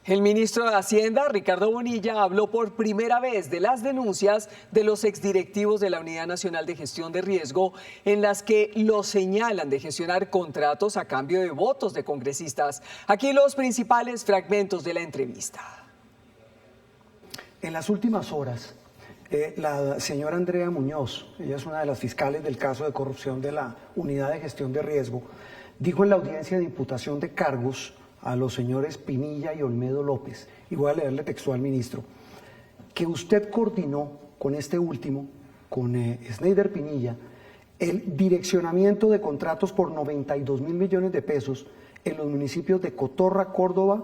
El ministro de Hacienda, Ricardo Bonilla, habló por primera vez de las denuncias de los exdirectivos de la Unidad Nacional de Gestión de Riesgo, en las que los señalan de gestionar contratos a cambio de votos de congresistas. Aquí los principales fragmentos de la entrevista. En las últimas horas, la señora Andrea Muñoz, ella es una de las fiscales del caso de corrupción de la Unidad de Gestión de Riesgo, dijo en la audiencia de imputación de cargos a los señores Pinilla y Olmedo López, y voy a leerle textual, ministro, que usted coordinó con este último, con Sneider Pinilla, el direccionamiento de contratos por 92.000 millones de pesos en los municipios de Cotorra, Córdoba,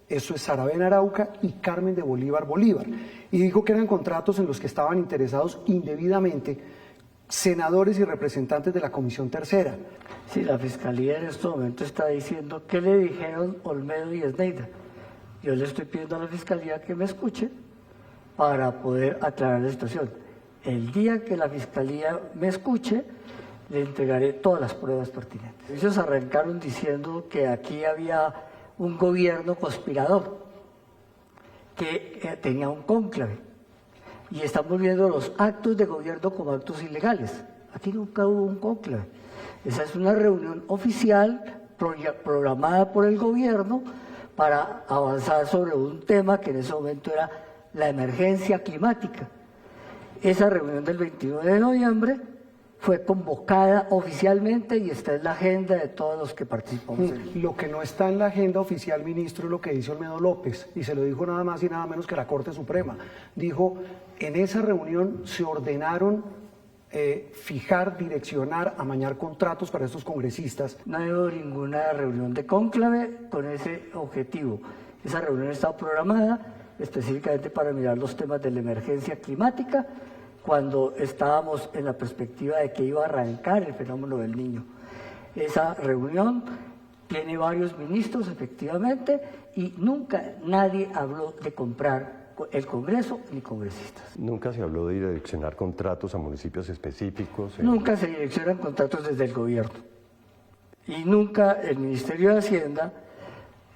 eso es Saravena, Arauca y Carmen de Bolívar, Bolívar. Y dijo que eran contratos en los que estaban interesados indebidamente senadores y representantes de la Comisión Tercera. Sí, la Fiscalía en este momento está diciendo qué le dijeron Olmedo y Sneider. Yo le estoy pidiendo a la Fiscalía que me escuche para poder aclarar la situación. El día que la Fiscalía me escuche, le entregaré todas las pruebas pertinentes. Ellos arrancaron diciendo que aquí había un gobierno conspirador, que tenía un cónclave, y estamos viendo los actos de gobierno como actos ilegales. Aquí nunca hubo un cónclave. Esa es una reunión oficial programada por el gobierno para avanzar sobre un tema que en ese momento era la emergencia climática. Esa reunión del 29 de noviembre fue convocada oficialmente y está en la agenda de todos los que participamos. Lo que no está en la agenda oficial, ministro, es lo que dice Olmedo López, y se lo dijo nada más y nada menos que la Corte Suprema. Dijo, en esa reunión se ordenaron fijar, direccionar, amañar contratos para estos congresistas. No ha habido ninguna reunión de cónclave con ese objetivo. Esa reunión está programada específicamente para mirar los temas de la emergencia climática, cuando estábamos en la perspectiva de que iba a arrancar el fenómeno del Niño. Esa reunión tiene varios ministros, efectivamente, y nunca nadie habló de comprar el Congreso ni congresistas. ¿Nunca se habló de direccionar contratos a municipios específicos? Nunca se direccionan contratos desde el gobierno. Y nunca el Ministerio de Hacienda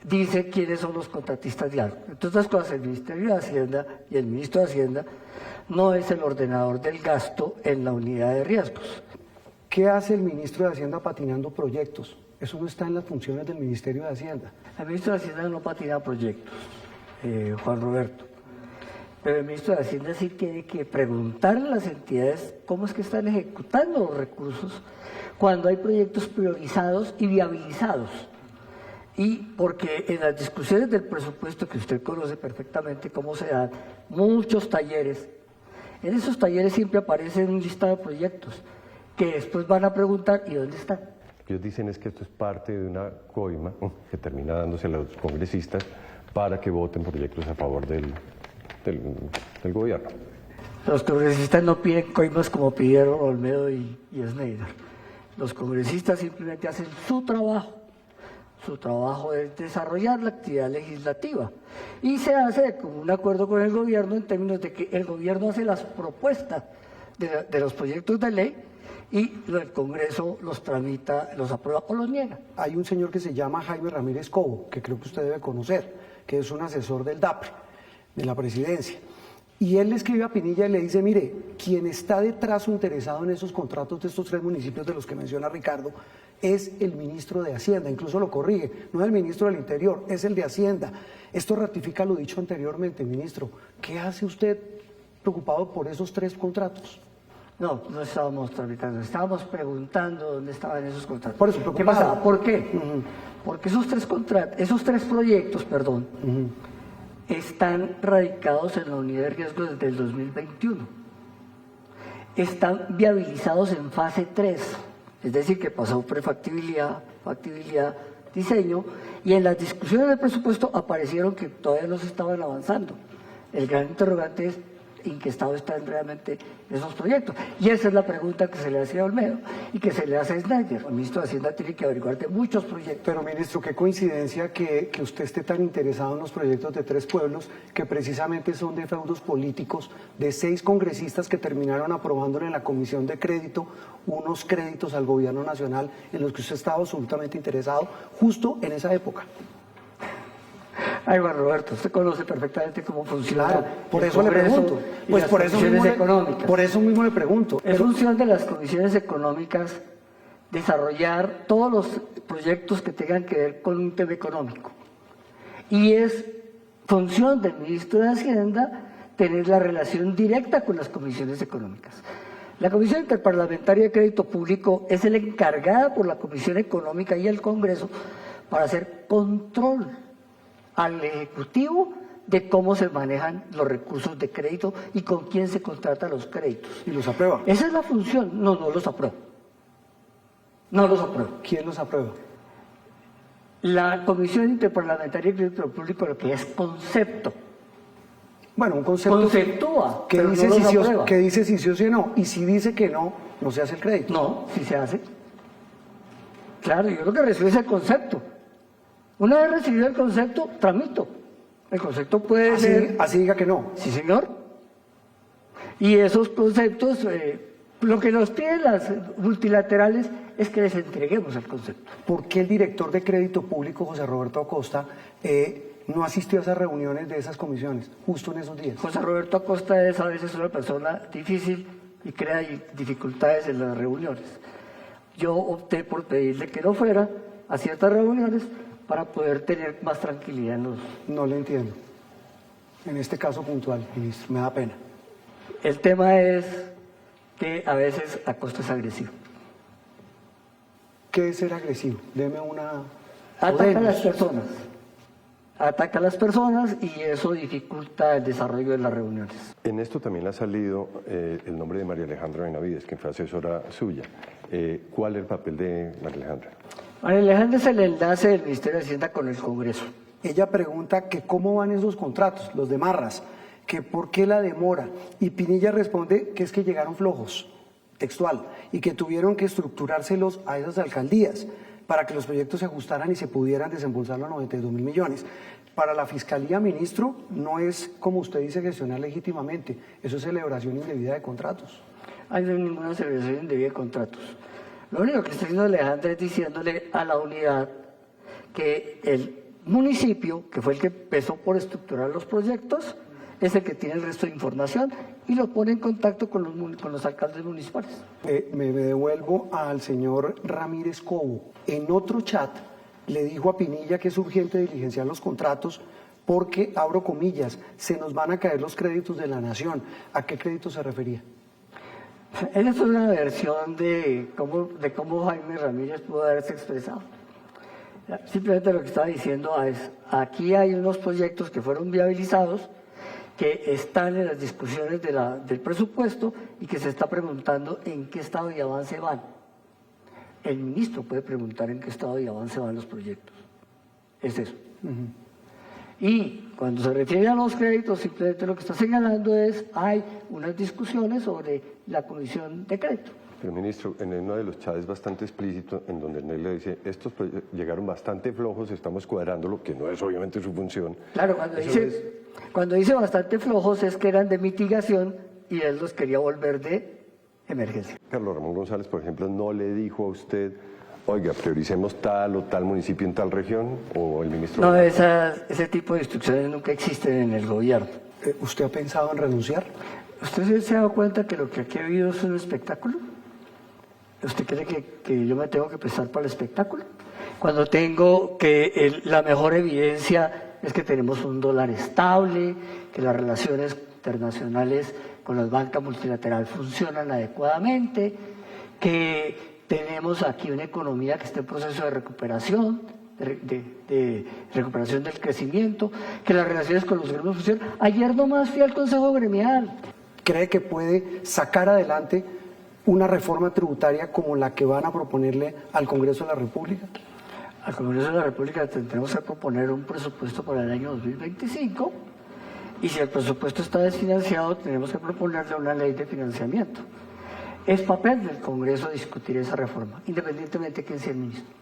dice quiénes son los contratistas de algo. Entre otras cosas, el Ministerio de Hacienda y el Ministro de Hacienda no es el ordenador del gasto en la unidad de riesgos. ¿Qué hace el ministro de Hacienda patinando proyectos? Eso no está en las funciones del Ministerio de Hacienda. El Ministro de Hacienda no patina proyectos, Juan Roberto. Pero el Ministro de Hacienda sí tiene que preguntarle a las entidades cómo es que están ejecutando los recursos cuando hay proyectos priorizados y viabilizados. Y porque en las discusiones del presupuesto, que usted conoce perfectamente cómo se dan, muchos talleres, en esos talleres siempre aparece un listado de proyectos que después van a preguntar ¿y dónde están? Ellos dicen es que esto es parte de una coima que termina dándose a los congresistas para que voten proyectos a favor del gobierno. Los congresistas no piden coimas como pidieron Olmedo y Sneider. Los congresistas simplemente hacen su trabajo. Su trabajo es desarrollar la actividad legislativa y se hace con un acuerdo con el gobierno en términos de que el gobierno hace las propuestas de los proyectos de ley y el Congreso los tramita, los aprueba o los niega. Hay un señor que se llama Jaime Ramírez Cobo, que creo que usted debe conocer, que es un asesor del DAPRE, de la presidencia. Y él le escribe a Pinilla y le dice, mire, quien está detrás o interesado en esos contratos de estos 3 municipios de los que menciona Ricardo es el ministro de Hacienda, incluso lo corrige, no es el ministro del Interior, es el de Hacienda. Esto ratifica lo dicho anteriormente, ministro. ¿Qué hace usted preocupado por esos 3 contratos? No, no estábamos tramitando, estábamos preguntando dónde estaban esos contratos. Por eso, ¿qué pasaba? ¿Por qué? Porque esos 3 proyectos, están radicados en la unidad de riesgo desde el 2021. Están viabilizados en fase 3, es decir, que pasó prefactibilidad, factibilidad, diseño, y en las discusiones del presupuesto aparecieron que todavía no se estaban avanzando. El gran interrogante es en qué estado están realmente esos proyectos. Y esa es la pregunta que se le hace a Olmedo y que se le hace a Sneider. El ministro de Hacienda tiene que averiguar de muchos proyectos. Pero, ministro, qué coincidencia que usted esté tan interesado en los proyectos de 3 pueblos, que precisamente son de feudos políticos de 6 congresistas que terminaron aprobándole en la Comisión de Crédito unos créditos al gobierno nacional en los que usted estaba absolutamente interesado justo en esa época. Ay, Juan Roberto, usted conoce perfectamente cómo funciona. Claro, por el eso le Congreso pregunto. y Pues las por eso, comisiones económicas. por eso mismo le pregunto. Es función de las comisiones económicas desarrollar todos los proyectos que tengan que ver con un tema económico. Y es función del ministro de Hacienda tener la relación directa con las comisiones económicas. La Comisión Interparlamentaria de Crédito Público es la encargada por la Comisión Económica y el Congreso para hacer control al Ejecutivo de cómo se manejan los recursos de crédito y con quién se contratan los créditos. ¿Y los aprueba? Esa es la función. No, no los aprueba. No los aprueba. ¿Quién los aprueba? La Comisión Interparlamentaria de Crédito Público lo que es concepto. Bueno, un concepto Conceptúa, que pero dice, no los si aprueba. que dice si sí o si no. Y si dice que no, no se hace el crédito. No, sí se hace. Claro, yo creo que recibe ese concepto. Una vez recibido el concepto, tramito. El concepto puede ser... Así diga que no. Sí, señor. Y esos conceptos, lo que nos piden las multilaterales es que les entreguemos el concepto. ¿Por qué el director de Crédito Público, José Roberto Acosta, no asistió a esas reuniones de esas comisiones justo en esos días? José Roberto Acosta es a veces una persona difícil y crea dificultades en las reuniones. Yo opté por pedirle que no fuera a ciertas reuniones para poder tener más tranquilidad en los... No le entiendo. En este caso puntual, ministro, me da pena. El tema es que a veces Acosta es agresivo. ¿Qué es ser agresivo? Deme una... Ataca a las personas. Ataca a las personas y eso dificulta el desarrollo de las reuniones. En esto también ha salido el nombre de María Alejandra Benavides, que fue asesora suya. ¿Cuál es el papel de María Alejandra? María Alejandra es el enlace del Ministerio de Hacienda con el Congreso. Ella pregunta que cómo van esos contratos, los de Marras, que por qué la demora. Y Pinilla responde que es que llegaron flojos, textual, y que tuvieron que estructurárselos a esas alcaldías para que los proyectos se ajustaran y se pudieran desembolsar los 92.000 millones. Para la Fiscalía, ministro, no es, como usted dice, gestionar legítimamente, eso es celebración indebida de contratos. No hay ninguna celebración indebida de contratos. Lo único que está haciendo Alejandra es diciéndole a la unidad que el municipio, que fue el que empezó por estructurar los proyectos, es el que tiene el resto de información y lo pone en contacto con los alcaldes municipales. Me devuelvo al señor Ramírez Cobo. En otro chat le dijo a Pinilla que es urgente diligenciar los contratos porque, abro comillas, se nos van a caer los créditos de la nación. ¿A qué créditos se refería? Esa es una versión de cómo Jaime Ramírez pudo haberse expresado. Simplemente lo que estaba diciendo es, aquí hay unos proyectos que fueron viabilizados, que están en las discusiones del presupuesto y que se está preguntando en qué estado de avance van. El ministro puede preguntar en qué estado de avance van los proyectos. Es eso. Y cuando se refiere a los créditos, simplemente lo que está señalando es, hay unas discusiones sobre la comisión de crédito. Pero, ministro, en uno de los chats es bastante explícito, en donde él le dice, estos llegaron bastante flojos, estamos cuadrándolo, que no es obviamente su función. Claro, cuando dice bastante flojos es que eran de mitigación y él los quería volver de emergencia. Carlos Ramón González, por ejemplo, no le dijo a usted, oiga, prioricemos tal o tal municipio en tal región, o el ministro... No, ese tipo de instrucciones nunca existen en el gobierno. ¿Usted ha pensado en renunciar? ¿Usted se ha dado cuenta que lo que aquí ha habido es un espectáculo? ¿Usted cree que yo me tengo que prestar para el espectáculo? Cuando tengo que la mejor evidencia es que tenemos un dólar estable, que las relaciones internacionales con las bancas multilaterales funcionan adecuadamente, que tenemos aquí una economía que está en proceso de recuperación, de recuperación del crecimiento, que las relaciones con los gremios funcionan. Ayer nomás fui al Consejo Gremial. ¿Cree que puede sacar adelante una reforma tributaria como la que van a proponerle al Congreso de la República? Al Congreso de la República tendremos que proponer un presupuesto para el año 2025 y si el presupuesto está desfinanciado tenemos que proponerle una ley de financiamiento. Es papel del Congreso discutir esa reforma, independientemente de quién sea el ministro.